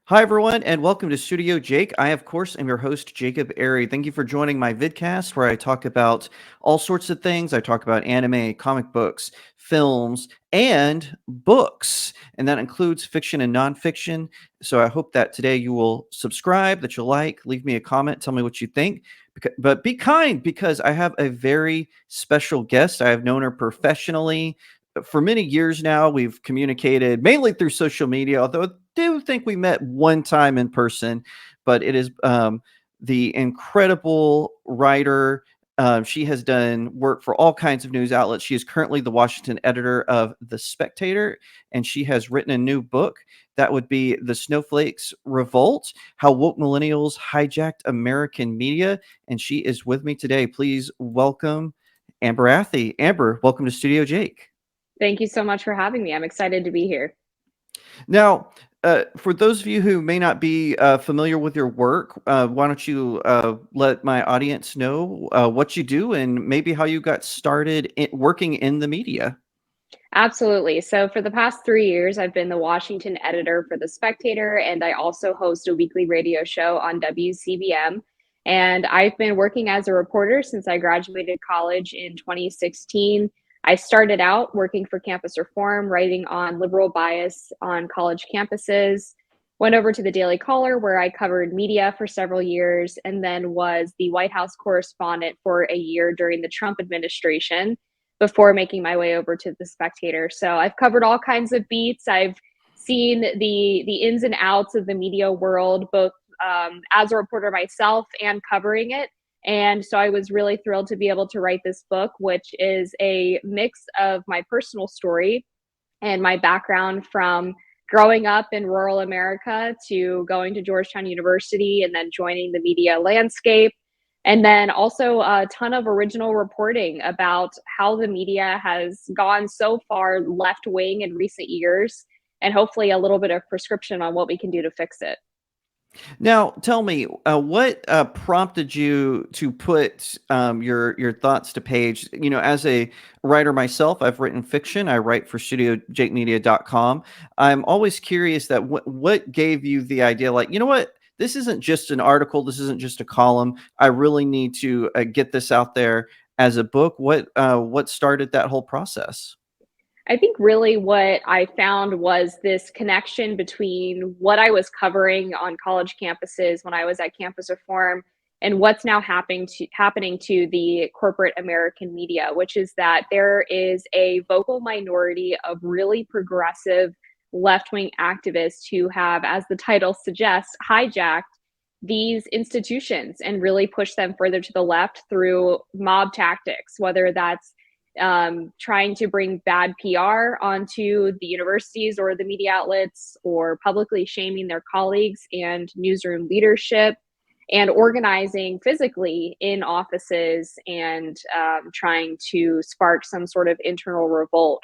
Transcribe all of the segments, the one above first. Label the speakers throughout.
Speaker 1: Hi, everyone, and welcome to Studio Jake. I, of course, am your host, Jacob Airy. Thank you for joining my vidcast where I talk about all sorts of things. I talk about anime, comic books, films, and books, and that includes fiction and nonfiction. So I hope that today you will subscribe, that you'll like, leave me a comment, tell me what you think. But be kind because I have a very special guest. I have known her professionally for many years now. We've communicated mainly through social media, although I do think we met one time in person. But it is the incredible writer. She has done work for all kinds of news outlets. She is currently the Washington editor of The Spectator, and she has written a new book that would be The Snowflakes Revolt: How Woke Millennials Hijacked American Media. And she is with me today. Please welcome Amber Athey. Amber, welcome to Studio Jake.
Speaker 2: Thank you so much for having me. I'm excited to be here.
Speaker 1: Now, for those of you who may not be familiar with your work, why don't you let my audience know what you do and maybe how you got started working in the media?
Speaker 2: Absolutely. So, for the past 3 years, I've been the Washington editor for The Spectator, and I also host a weekly radio show on WCBM. And I've been working as a reporter since I graduated college in 2016. I started out working for Campus Reform, writing on liberal bias on college campuses. Went over to the Daily Caller, where I covered media for several years, and then was the White House correspondent for a year during the Trump administration before making my way over to The Spectator. So I've covered all kinds of beats. I've seen the ins and outs of the media world, both as a reporter myself and covering it. And so I was really thrilled to be able to write this book, which is a mix of my personal story and my background from growing up in rural America to going to Georgetown University and then joining the media landscape. And then also a ton of original reporting about how the media has gone so far left wing in recent years, and hopefully a little bit of prescription on what we can do to fix it.
Speaker 1: Now, tell me, what prompted you to put your thoughts to page? You know, as a writer myself, I've written fiction. I write for StudioJakeMedia.com. I'm always curious that what gave you the idea, like, you know what? This isn't just an article. This isn't just a column. I really need to get this out there as a book. What started that whole process?
Speaker 2: I think really what I found was this connection between what I was covering on college campuses when I was at Campus Reform and what's now happening to the corporate American media, which is that there is a vocal minority of really progressive left-wing activists who have, as the title suggests, hijacked these institutions and really pushed them further to the left through mob tactics, whether that's trying to bring bad PR onto the universities or the media outlets, or publicly shaming their colleagues and newsroom leadership, and organizing physically in offices and trying to spark some sort of internal revolt.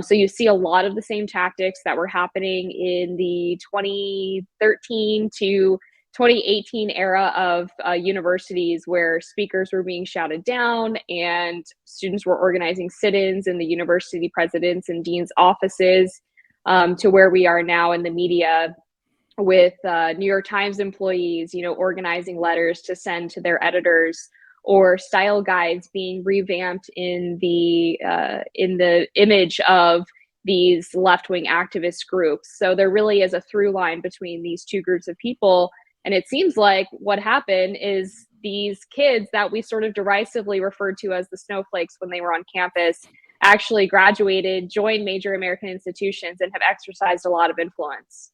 Speaker 2: So you see a lot of the same tactics that were happening in the 2013 to 2018 era of universities, where speakers were being shouted down and students were organizing sit-ins in the university presidents and deans offices, to where we are now in the media with New York Times employees, organizing letters to send to their editors, or style guides being revamped in the image of these left-wing activist groups. So there really is a through line between these two groups of people. And it seems like what happened is these kids that we sort of derisively referred to as the snowflakes when they were on campus actually graduated, joined major American institutions, and have exercised a lot of influence.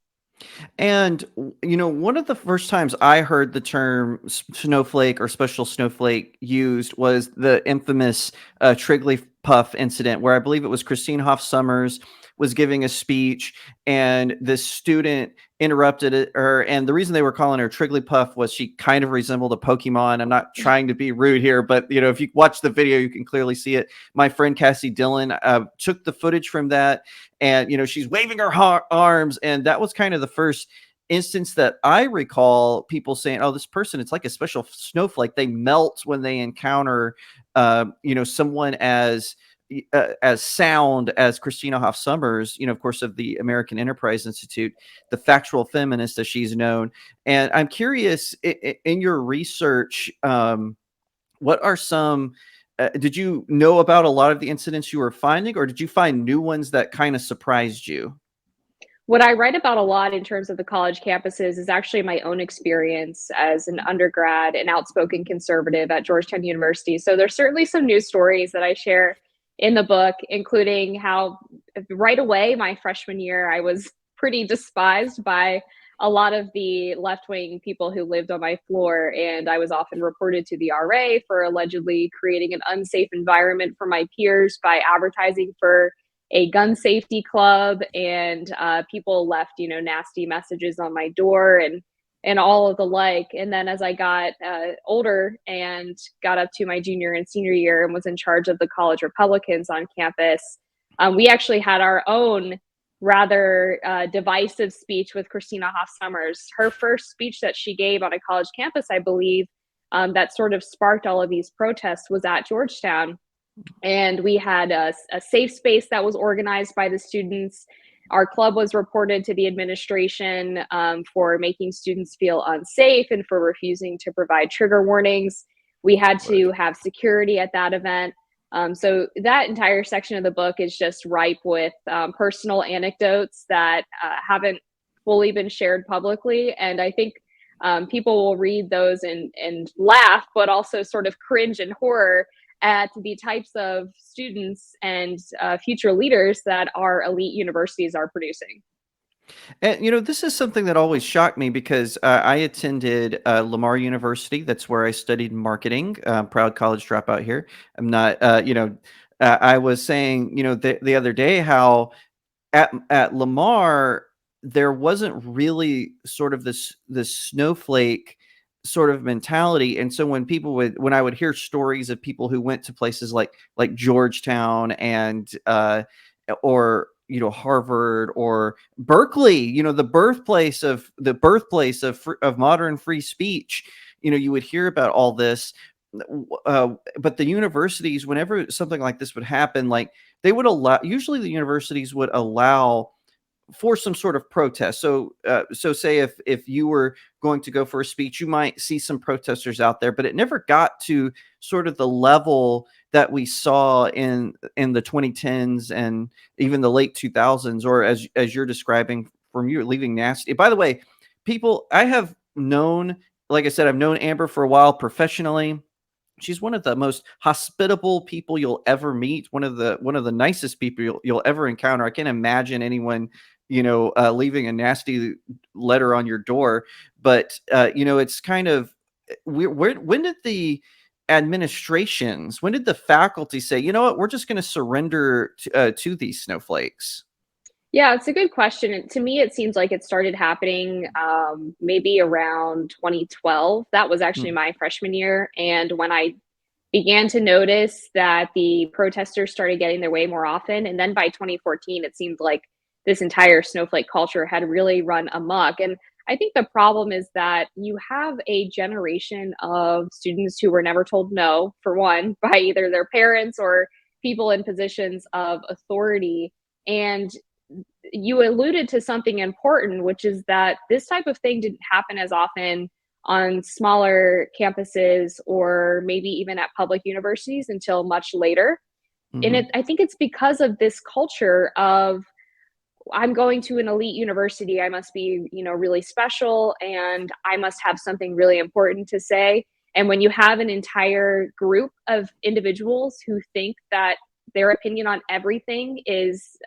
Speaker 1: And one of the first times I heard the term snowflake or special snowflake used was the infamous Triggly-Puff incident, where I believe it was Christine Hoff Sommers was giving a speech, and this student interrupted her. And the reason they were calling her Triggly-Puff was she kind of resembled a Pokemon. I'm not trying to be rude here, but if you watch the video, you can clearly see it. My friend Cassie Dillon took the footage from that, and she's waving her arms, and that was kind of the first instance that I recall people saying, "Oh, this person, it's like a special snowflake. They melt when they encounter, someone as as sound as Christina Hoff Sommers, of course, of the American Enterprise Institute, the factual feminist as she's known. And I'm curious, in your research, what are some, did you know about a lot of the incidents you were finding, or did you find new ones that kind of surprised you?
Speaker 2: What I write about a lot in terms of the college campuses is actually my own experience as an undergrad and outspoken conservative at Georgetown University. So there's certainly some news stories that I share in the book, including how right away, my freshman year, I was pretty despised by a lot of the left-wing people who lived on my floor. And I was often reported to the RA for allegedly creating an unsafe environment for my peers by advertising for a gun safety club, and people left, nasty messages on my door and all of the like. And then as I got older and got up to my junior and senior year and was in charge of the college Republicans on campus, we actually had our own rather divisive speech with Christina Hoff Sommers. Her first speech that she gave on a college campus, I believe, that sort of sparked all of these protests was at Georgetown. And we had a safe space that was organized by the students. Our club was reported to the administration for making students feel unsafe and for refusing to provide trigger warnings. We had to have security at that event. So that entire section of the book is just ripe with personal anecdotes that haven't fully been shared publicly. And I think people will read those and laugh, but also sort of cringe in horror at the types of students and future leaders that our elite universities are producing.
Speaker 1: And this is something that always shocked me because I attended Lamar University. That's where I studied marketing. Proud college dropout here. I'm not, I was saying, the other day how at Lamar there wasn't really sort of this snowflake sort of mentality. And so when I would hear stories of people who went to places like Georgetown and or Harvard or Berkeley, the birthplace of modern free speech, you would hear about all this. But the universities, whenever something like this would happen, like they would allow, usually the universities would allow for some sort of protest. So say if you were going to go for a speech, you might see some protesters out there, but it never got to sort of the level that we saw in the 2010s and even the late 2000s, or as you're describing from you leaving nasty. By the way, people I have known, like I said, I've known Amber for a while professionally. She's one of the most hospitable people you'll ever meet. One of the nicest people you'll ever encounter. I can't imagine anyone, leaving a nasty letter on your door. But it's kind of when did the administrations, when did the faculty say, you know what, we're just going to surrender to these snowflakes?
Speaker 2: Yeah, it's a good question. And to me, it seems like it started happening maybe around 2012. That was actually my freshman year. And when I began to notice that the protesters started getting their way more often. And then by 2014, it seemed like this entire snowflake culture had really run amok. And I think the problem is that you have a generation of students who were never told no, for one, by either their parents or people in positions of authority. And you alluded to something important, which is that this type of thing didn't happen as often on smaller campuses or maybe even at public universities until much later. And I think it's because of this culture of, I'm going to an elite university, I must be, really special, and I must have something really important to say. And when you have an entire group of individuals who think that their opinion on everything is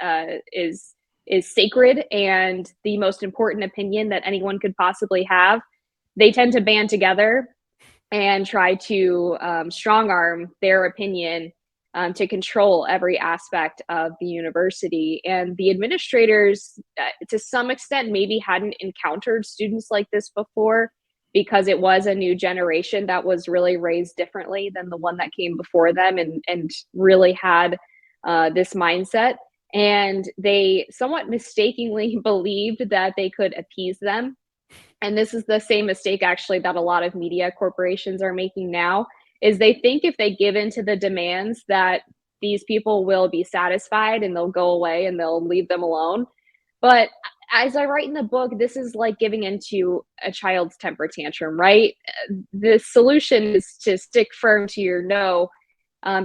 Speaker 2: sacred and the most important opinion that anyone could possibly have, they tend to band together and try to strong arm their opinion to control every aspect of the university. And the administrators, to some extent, maybe hadn't encountered students like this before because it was a new generation that was really raised differently than the one that came before them and really had this mindset. And they somewhat mistakenly believed that they could appease them. And this is the same mistake actually that a lot of media corporations are making now, is they think if they give in to the demands that these people will be satisfied and they'll go away and they'll leave them alone. But as I write in the book, this is like giving into a child's temper tantrum, right? The solution is to stick firm to your no,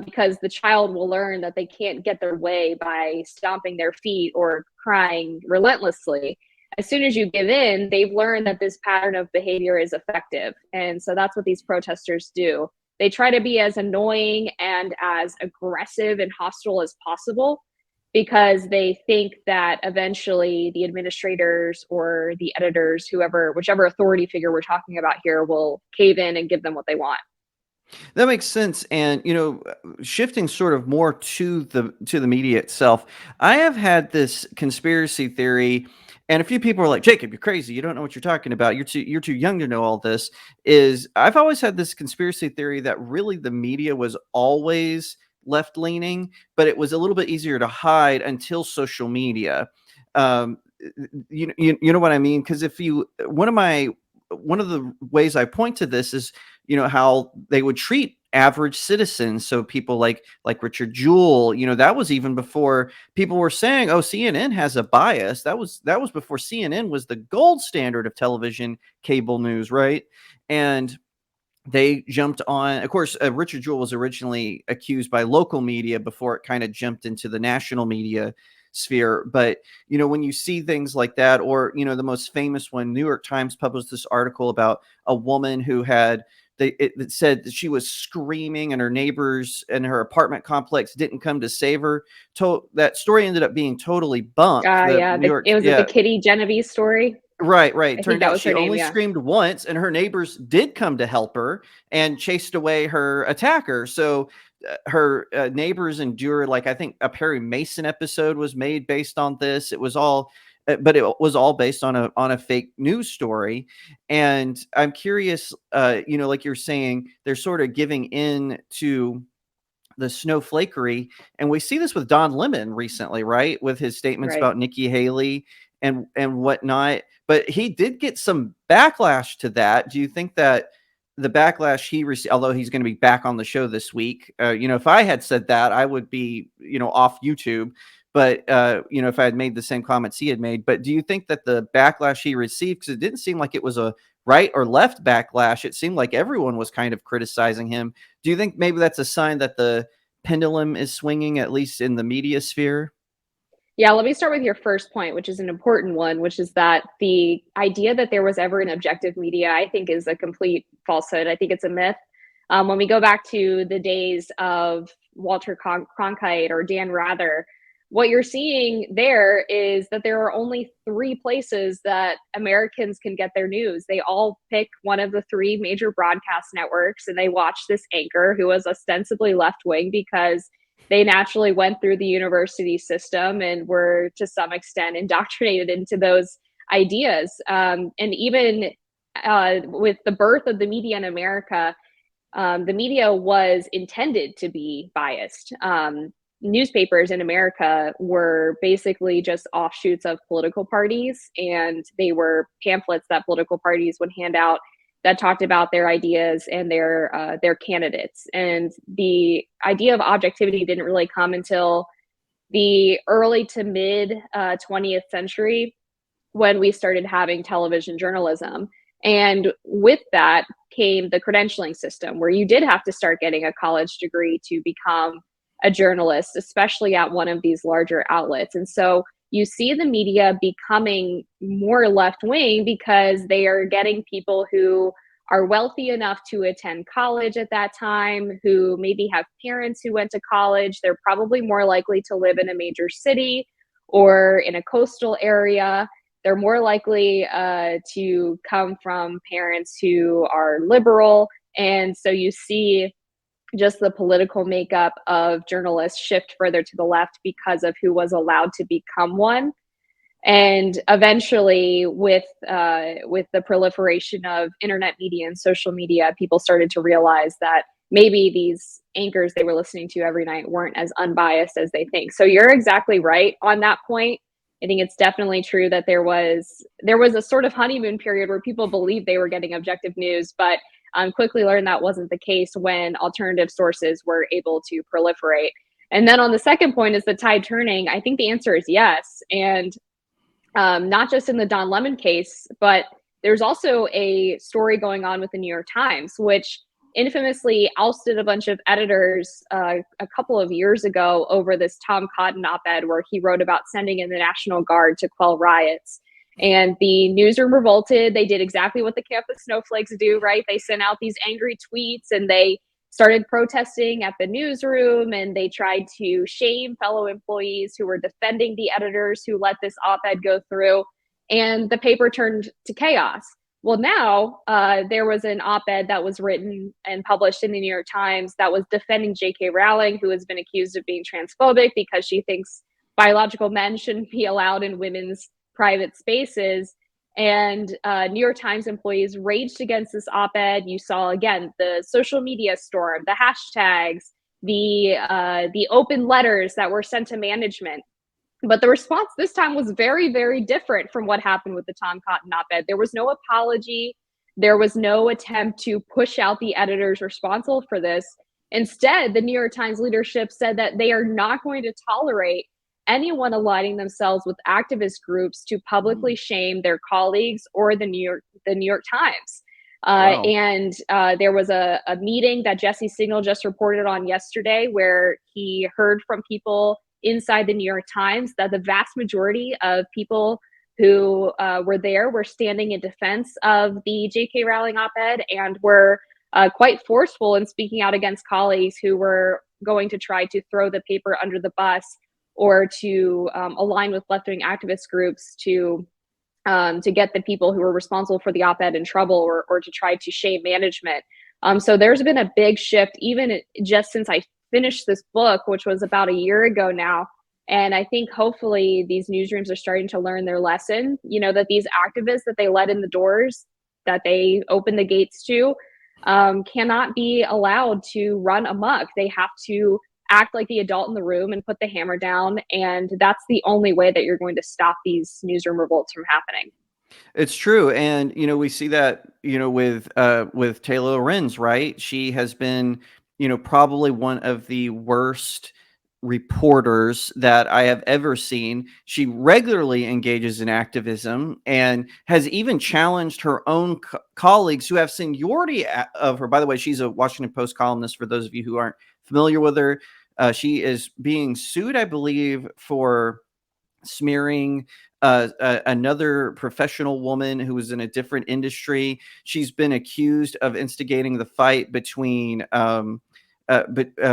Speaker 2: because the child will learn that they can't get their way by stomping their feet or crying relentlessly. As soon as you give in, they've learned that this pattern of behavior is effective. And so that's what these protesters do. They try to be as annoying and as aggressive and hostile as possible because they think that eventually the administrators or the editors, whichever authority figure we're talking about here, will cave in and give them what they want.
Speaker 1: That makes sense. And, shifting sort of more to the media itself, I have had this conspiracy theory, and a few people are like, Jacob, you're crazy. You don't know what you're talking about. You're too young to know all this. I've always had this conspiracy theory that really the media was always left leaning, but it was a little bit easier to hide until social media. Um, you know what I mean? Because one of the ways I point to this is, how they would treat average citizens. So people like Richard Jewell, that was even before people were saying, oh, CNN has a bias. That was before CNN was the gold standard of television cable news, right? And they jumped on, of course, Richard Jewell was originally accused by local media before it kind of jumped into the national media sphere. But, when you see things like that, or, the most famous one, New York Times published this article about a woman who it said that she was screaming and her neighbors in her apartment complex didn't come to save her. That story ended up being totally bunked.
Speaker 2: The Kitty Genovese story.
Speaker 1: Right.
Speaker 2: I
Speaker 1: Turned out she only screamed once, and her neighbors did come to help her and chased away her attacker. So her neighbors endure, like, I think a Perry Mason episode was made based on this. It was all based on a fake news story. And I'm curious, like you're saying, they're sort of giving in to the snowflakery. And we see this with Don Lemon recently, right? With his statements about Nikki Haley and whatnot. But he did get some backlash to that. Do you think that the backlash he received, although he's going to be back on the show this week, if I had said that, I would be, off YouTube. But, if I had made the same comments he had made, but do you think that the backlash he received, because it didn't seem like it was a right or left backlash, it seemed like everyone was kind of criticizing him. Do you think maybe that's a sign that the pendulum is swinging, at least in the media sphere?
Speaker 2: Yeah, let me start with your first point, which is an important one, which is that the idea that there was ever an objective media, I think, is a complete falsehood. I think it's a myth. When we go back to the days of Walter Cronkite or Dan Rather, what you're seeing there is that there are only 3 places that Americans can get their news. They all pick one of the 3 major broadcast networks, and they watch this anchor who was ostensibly left-wing because they naturally went through the university system and were to some extent indoctrinated into those ideas. And even with the birth of the media in America, the media was intended to be biased. Newspapers in America were basically just offshoots of political parties, and they were pamphlets that political parties would hand out that talked about their ideas and their candidates. And the idea of objectivity didn't really come until the early to mid 20th century, when we started having television journalism. And with that came the credentialing system, where you did have to start getting a college degree to become a journalist, especially at one of these larger outlets. And so you see the media becoming more left-wing because they are getting people who are wealthy enough to attend college at that time, who maybe have parents who went to college. They're probably more likely to live in a major city or in a coastal area. They're more likely to come from parents who are liberal. And so you see just the political makeup of journalists shift further to the left because of who was allowed to become one. And eventually, with the proliferation of internet media and social media, people started to realize that maybe these anchors they were listening to every night weren't as unbiased as they think. So you're exactly right on that point. I think it's definitely true that there was a sort of honeymoon period where people believed they were getting objective news, but quickly learned that wasn't the case when alternative sources were able to proliferate. And then on the second point, is the tide turning? I think the answer is yes. And not just in the Don Lemon case, but there's also a story going on with the New York Times, which infamously ousted a bunch of editors a couple of years ago over this Tom Cotton op-ed where he wrote about sending in the National Guard to quell riots. And the newsroom revolted. They did exactly what the campus snowflakes do, right? They sent out these angry tweets and they started protesting at the newsroom, and they tried to shame fellow employees who were defending the editors who let this op-ed go through, and the paper turned to chaos. Well, now there was an op-ed that was written and published in the New York Times that was defending J.K. Rowling, who has been accused of being transphobic because she thinks biological men shouldn't be allowed in women's private spaces. And New York Times employees raged against this op-ed. You saw, again, the social media storm, the hashtags, the open letters that were sent to management. But the response this time was very, very different from what happened with the Tom Cotton op-ed. There was no apology. There was no attempt to push out the editors responsible for this. Instead, the New York Times leadership said that they are not going to tolerate anyone aligning themselves with activist groups to publicly shame their colleagues or the New York Times.
Speaker 1: Wow.
Speaker 2: And there was a meeting that Jesse Signal just reported on yesterday where he heard from people inside the New York Times that the vast majority of people who were there were standing in defense of the J.K. Rowling op-ed and were quite forceful in speaking out against colleagues who were going to try to throw the paper under the bus or to align with left-wing activist groups to get the people who were responsible for the op-ed in trouble or to try to shame management. So there's been a big shift, even just since I finished this book, which was about a year ago now. And I think hopefully these newsrooms are starting to learn their lesson, that these activists that they let in the doors, that they open the gates to, cannot be allowed to run amok. They have to act like the adult in the room and put the hammer down. And that's the only way that you're going to stop these newsroom revolts from happening.
Speaker 1: It's true. And, we see that, with Taylor Lorenz, right? She has been, probably one of the worst reporters that I have ever seen. She regularly engages in activism and has even challenged her own colleagues who have seniority of her. By the way, she's a Washington Post columnist, for those of you who aren't familiar with her. She is being sued, I believe, for smearing another professional woman who was in a different industry. She's been accused of instigating the fight between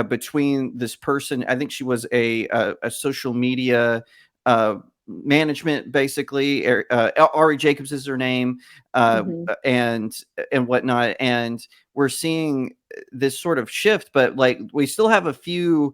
Speaker 1: between this person. I think she was a social media management, basically. Ari Jacobs is her name, and whatnot. And we're seeing this sort of shift, but like we still have a few.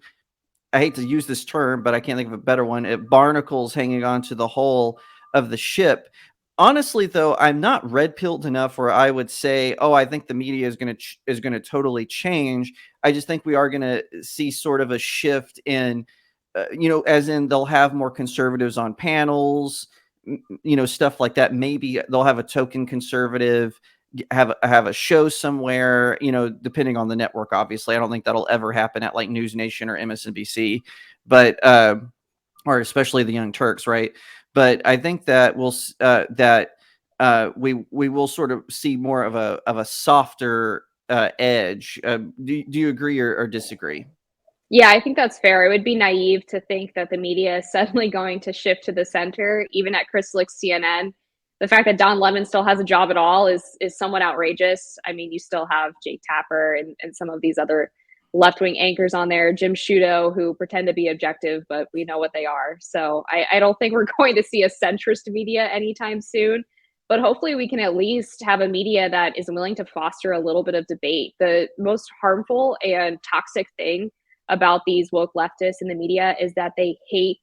Speaker 1: I hate to use this term, but I can't think of a better one. Barnacles hanging onto the hull of the ship. Honestly, though, I'm not red-pilled enough where I would say, "Oh, I think the media is going to totally change." I just think we are going to see sort of a shift in, as in they'll have more conservatives on panels, stuff like that. Maybe they'll have a token conservative have a show somewhere, depending on the network. Obviously, I don't think that'll ever happen at like News Nation or MSNBC, but or especially the Young Turks, right? But I think that we will sort of see more of a softer edge. Do you agree or disagree?
Speaker 2: Yeah, I think that's fair. It would be naive to think that the media is suddenly going to shift to the center, even at Chris Licht's CNN. The fact that Don Lemon still has a job at all is somewhat outrageous. I mean, you still have Jake Tapper and some of these other left-wing anchors on there, Jim Sciutto, who pretend to be objective, but we know what they are. So I don't think we're going to see a centrist media anytime soon. But hopefully we can at least have a media that is willing to foster a little bit of debate. The most harmful and toxic thing about these woke leftists in the media is that they hate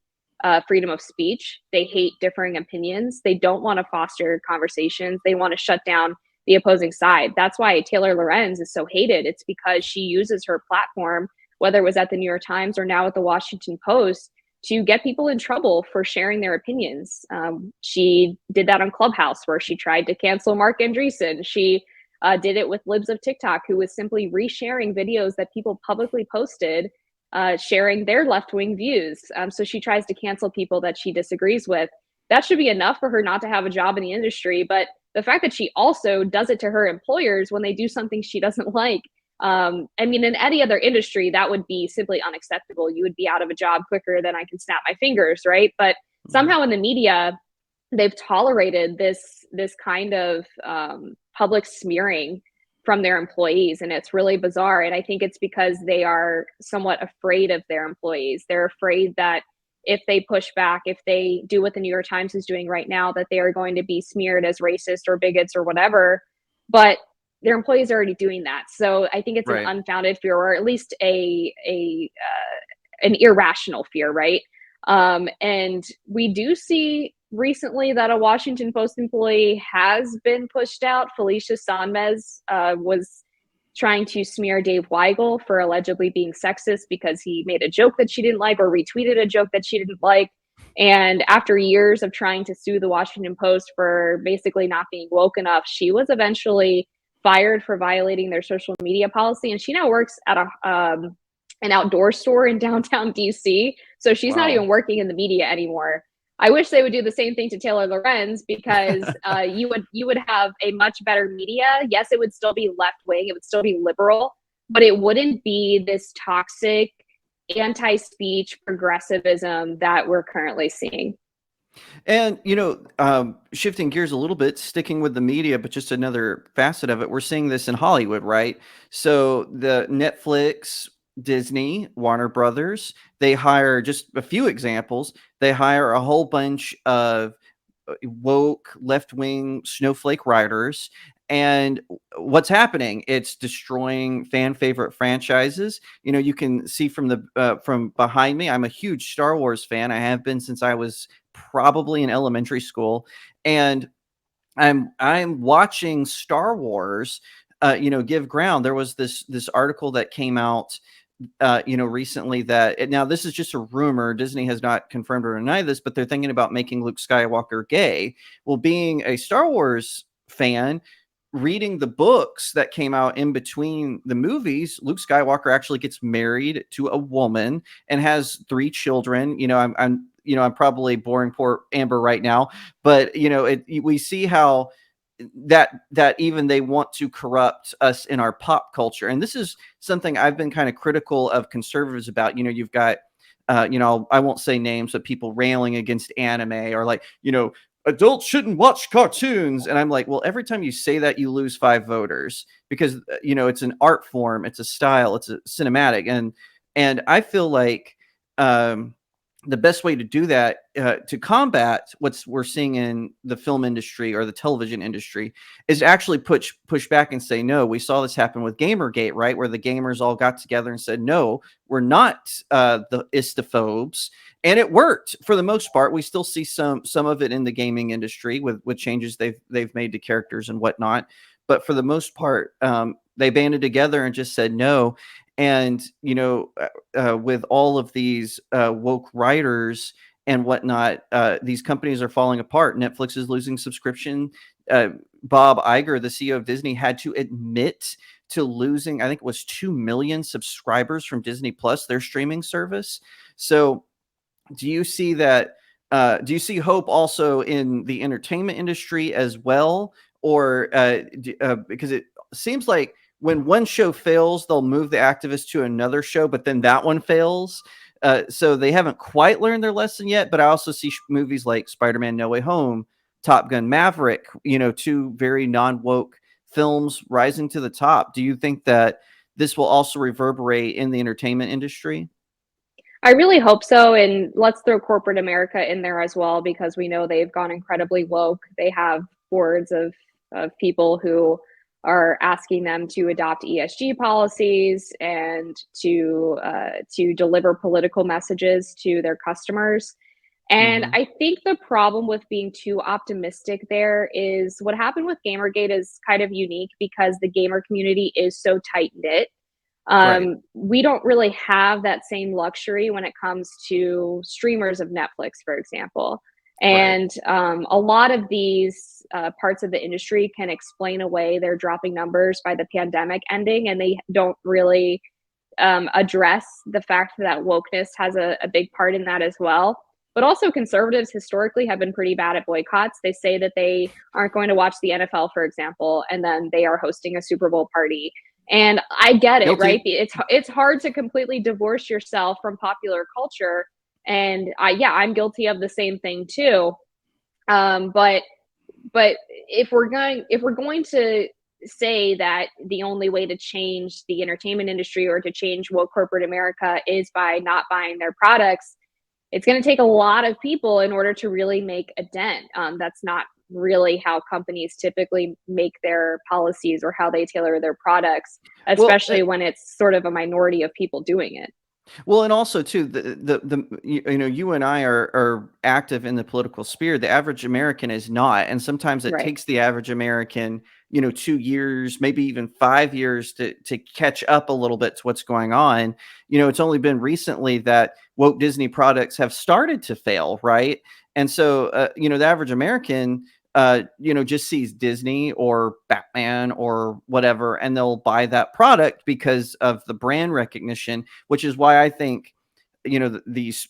Speaker 2: freedom of speech. They hate differing opinions. They don't want to foster conversations. They want to shut down the opposing side. That's why Taylor Lorenz is so hated. It's because she uses her platform, whether it was at the New York Times or now at the Washington Post, to get people in trouble for sharing their opinions. She did that on Clubhouse, where she tried to cancel Mark Andreessen. She did it with Libs of TikTok, who was simply resharing videos that people publicly posted sharing their left-wing views. So she tries to cancel people that she disagrees with. That should be enough for her not to have a job in the industry. But the fact that she also does it to her employers when they do something she doesn't like, I mean, in any other industry, that would be simply unacceptable. You would be out of a job quicker than I can snap my fingers, right? But somehow in the media, they've tolerated this kind of public smearing from their employees, and it's really bizarre. And I think it's because they are somewhat afraid of their employees. They're afraid that if they push back, if they do what the New York Times is doing right now, that they are going to be smeared as racist or bigots or whatever. But their employees are already doing that. So I think it's an unfounded fear, or at least an irrational fear, right? And we do see recently that a Washington Post employee has been pushed out. Felicia Sonmez was trying to smear Dave Weigel for allegedly being sexist because he made a joke that she didn't like, or retweeted a joke that she didn't like. And after years of trying to sue the Washington Post for basically not being woke enough, she was eventually fired for violating their social media policy. And she now works at an outdoor store in downtown DC. So she's not even working in the media anymore. I wish they would do the same thing to Taylor Lorenz, because you would have a much better media. Yes, it would still be left wing, it would still be liberal, but it wouldn't be this toxic anti-speech progressivism that we're currently seeing.
Speaker 1: And, shifting gears a little bit, sticking with the media, but just another facet of it, we're seeing this in Hollywood, right? So the Netflix, Disney, Warner Brothers, they hire, just a few examples, they hire a whole bunch of woke left-wing snowflake writers. And what's happening? It's destroying fan favorite franchises. You can see from behind me, I'm a huge Star Wars fan. I have been since I was probably in elementary school, and I'm watching Star Wars give ground. There was this article that came out recently that, now this is just a rumor. Disney has not confirmed or denied this, but they're thinking about making Luke Skywalker gay. Well, being a Star Wars fan, reading the books that came out in between the movies, Luke Skywalker actually gets married to a woman and has 3 children. I'm probably boring poor Amber right now, but we see how that even they want to corrupt us in our pop culture. And this is something I've been kind of critical of conservatives about. You've got I won't say names, but people railing against anime, or like, adults shouldn't watch cartoons. And I'm like, well, every time you say that, you lose 5 voters, because it's an art form, it's a style, it's a cinematic. And I feel like the best way to do that, to combat what we're seeing in the film industry or the television industry, is to actually push back and say, no, we saw this happen with Gamergate, right? Where the gamers all got together and said, no, we're not the istophobes. And it worked for the most part. We still see some of it in the gaming industry with changes they've made to characters and whatnot. But for the most part, they banded together and just said no. And, with all of these woke writers and whatnot, these companies are falling apart. Netflix is losing subscription. Bob Iger, the CEO of Disney, had to admit to losing, I think it was 2 million subscribers from Disney Plus, their streaming service. So do you see that? Do you see hope also in the entertainment industry as well? Or because it seems like when one show fails, they'll move the activists to another show, but then that one fails. So they haven't quite learned their lesson yet. But I also see movies like Spider-Man: No Way Home, Top Gun: Maverick, 2 very non-woke films rising to the top. Do you think that this will also reverberate in the entertainment industry?
Speaker 2: I really hope so. And let's throw corporate America in there as well, because we know they've gone incredibly woke. They have boards of people who are asking them to adopt ESG policies and to deliver political messages to their customers. And I think the problem with being too optimistic there is what happened with Gamergate is kind of unique, because the gamer community is so tight knit. We don't really have that same luxury when it comes to streamers of Netflix, for example. And a lot of these parts of the industry can explain away their dropping numbers by the pandemic ending, and they don't really address the fact that wokeness has a big part in that as well. But also, conservatives historically have been pretty bad at boycotts. They say that they aren't going to watch the NFL, for example, and then they are hosting a Super Bowl party. And I get it, right?
Speaker 1: Guilty.
Speaker 2: It's hard to completely divorce yourself from popular culture, and I'm guilty of the same thing too. But if we're going to say that the only way to change the entertainment industry or to change woke corporate America is by not buying their products, it's going to take a lot of people in order to really make a dent. That's not really how companies typically make their policies or how they tailor their products,
Speaker 1: Well,
Speaker 2: especially when it's sort of a minority of people doing it.
Speaker 1: Well, and also too, you and I are active in the political sphere. The average American is not, and sometimes it
Speaker 2: Right.
Speaker 1: takes the average American, 2 years, maybe even 5 years to catch up a little bit to what's going on. It's only been recently that woke Disney products have started to fail, right? And so, the average American, just sees Disney or Batman or whatever, and they'll buy that product because of the brand recognition, which is why I think, these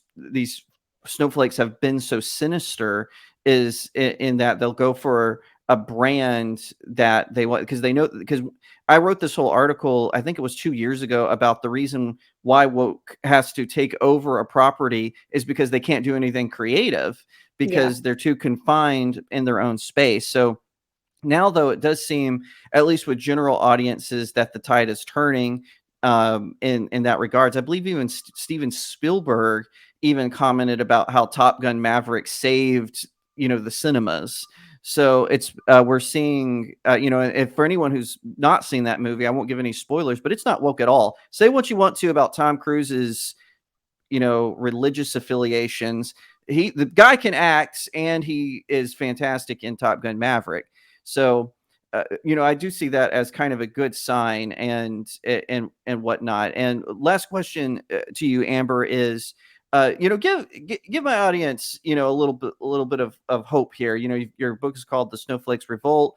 Speaker 1: snowflakes have been so sinister is in that they'll go for a brand that they want because they know because I wrote this whole article, I think it was 2 years ago, about the reason why woke has to take over a property is because they can't do anything creative
Speaker 2: Yeah.
Speaker 1: because they're too confined in their own space. So now, though, it does seem, at least with general audiences, that the tide is turning in that regards. I believe even Steven Spielberg even commented about how Top Gun Maverick saved, the cinemas. So it's we're seeing, if for anyone who's not seen that movie, I won't give any spoilers, but it's not woke at all. Say what you want to about Tom Cruise's, religious affiliations. The guy can act, and he is fantastic in Top Gun Maverick. So, I do see that as kind of a good sign, and whatnot. And last question to you, Amber, is, give my audience, a little bit of hope here. Your book is called The Snowflakes Revolt.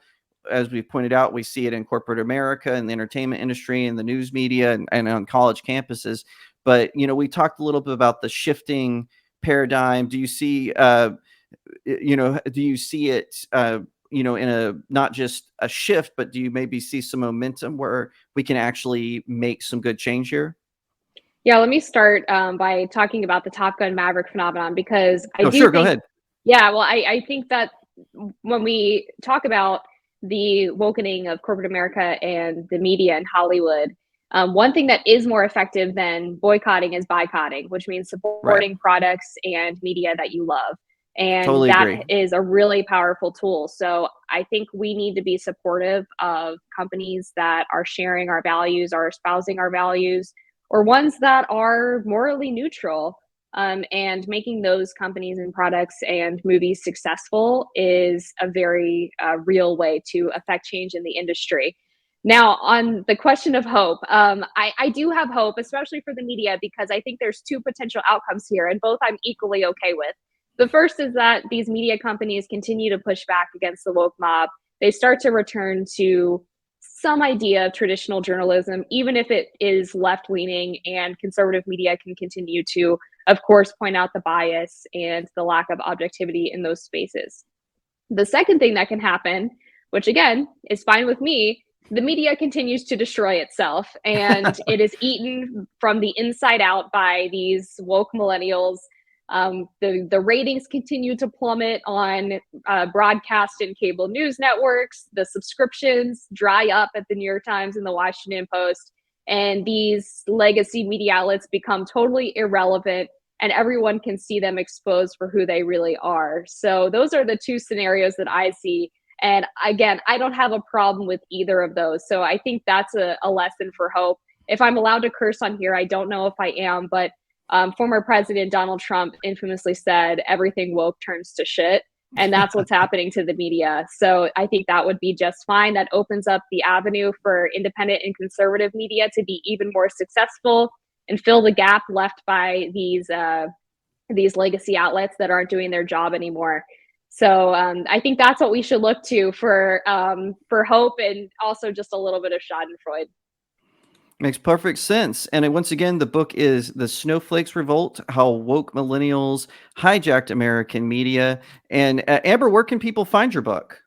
Speaker 1: As we pointed out, we see it in corporate America and the entertainment industry and the news media and on college campuses. But we talked a little bit about the shifting paradigm. Do you see, do you see it, in a not just a shift, but do you maybe see some momentum where we can actually make some good change here?
Speaker 2: Yeah, let me start by talking about the Top Gun Maverick phenomenon, because I
Speaker 1: Oh,
Speaker 2: do
Speaker 1: sure, go
Speaker 2: think,
Speaker 1: ahead.
Speaker 2: yeah, well, I think that when we talk about the wokening of corporate America and the media and Hollywood, one thing that is more effective than boycotting is boycotting, which means
Speaker 1: Right.
Speaker 2: supporting products and media that you love. And
Speaker 1: Totally
Speaker 2: that
Speaker 1: agree.
Speaker 2: is a really powerful tool. So I think we need to be supportive of companies that are sharing our values, are espousing our values, or ones that are morally neutral. And making those companies and products and movies successful is a very real way to affect change in the industry. Now, on the question of hope, I do have hope, especially for the media, because I think there's two potential outcomes here, and both I'm equally okay with. The first is that these media companies continue to push back against the woke mob. They start to return to some idea of traditional journalism, even if it is left leaning, and conservative media can continue to, of course, point out the bias and the lack of objectivity in those spaces. The second thing that can happen, which again is fine with me, the media continues to destroy itself, and it is eaten from the inside out by these woke millennials. The ratings continue to plummet on broadcast and cable news networks. The subscriptions dry up at the New York Times and the Washington Post, and these legacy media outlets become totally irrelevant, and everyone can see them exposed for who they really are. So those are the two scenarios that I see. And again, I don't have a problem with either of those. So I think that's a lesson for hope. If I'm allowed to curse on here, I don't know if I am, but former President Donald Trump infamously said, everything woke turns to shit. And that's what's happening to the media. So I think that would be just fine. That opens up the avenue for independent and conservative media to be even more successful and fill the gap left by these legacy outlets that aren't doing their job anymore. So I think that's what we should look to for hope, and also just a little bit of Schadenfreude.
Speaker 1: Makes perfect sense. And once again, the book is The Snowflakes Revolt: How Woke Millennials Hijacked American Media. And Amber, where can people find your book?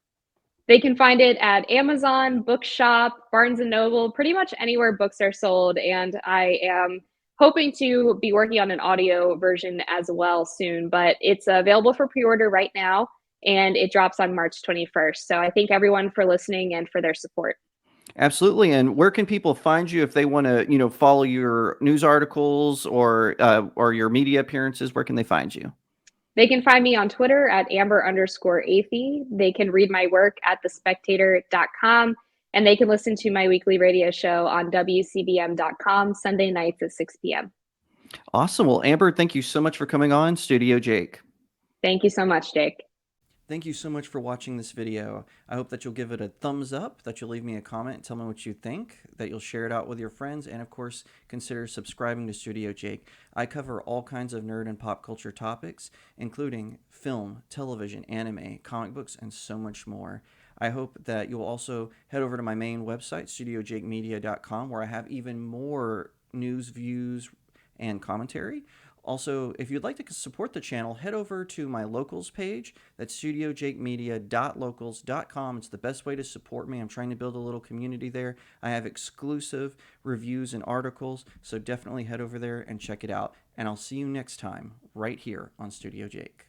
Speaker 2: They can find it at Amazon, Bookshop, Barnes and Noble, pretty much anywhere books are sold. And I am hoping to be working on an audio version as well soon, but it's available for pre-order right now and it drops on March 21st. So I thank everyone for listening and for their support.
Speaker 1: Absolutely. And where can people find you if they want to, follow your news articles or your media appearances? Where can they find you?
Speaker 2: They can find me on Twitter at Amber_Athey. They can read my work at thespectator.com, and they can listen to my weekly radio show on WCBM.com Sunday nights at 6 p.m.
Speaker 1: Awesome. Well, Amber, thank you so much for coming on Studio Jake.
Speaker 2: Thank you so much, Jake.
Speaker 1: Thank you so much for watching this video. I hope that you'll give it a thumbs up, that you'll leave me a comment, tell me what you think, that you'll share it out with your friends, and of course, consider subscribing to Studio Jake. I cover all kinds of nerd and pop culture topics, including film, television, anime, comic books, and so much more. I hope that you'll also head over to my main website, StudioJakeMedia.com, where I have even more news, views, and commentary. Also, if you'd like to support the channel, head over to my locals page. That's studiojakemedia.locals.com. It's the best way to support me. I'm trying to build a little community there. I have exclusive reviews and articles, so definitely head over there and check it out. And I'll see you next time right here on Studio Jake.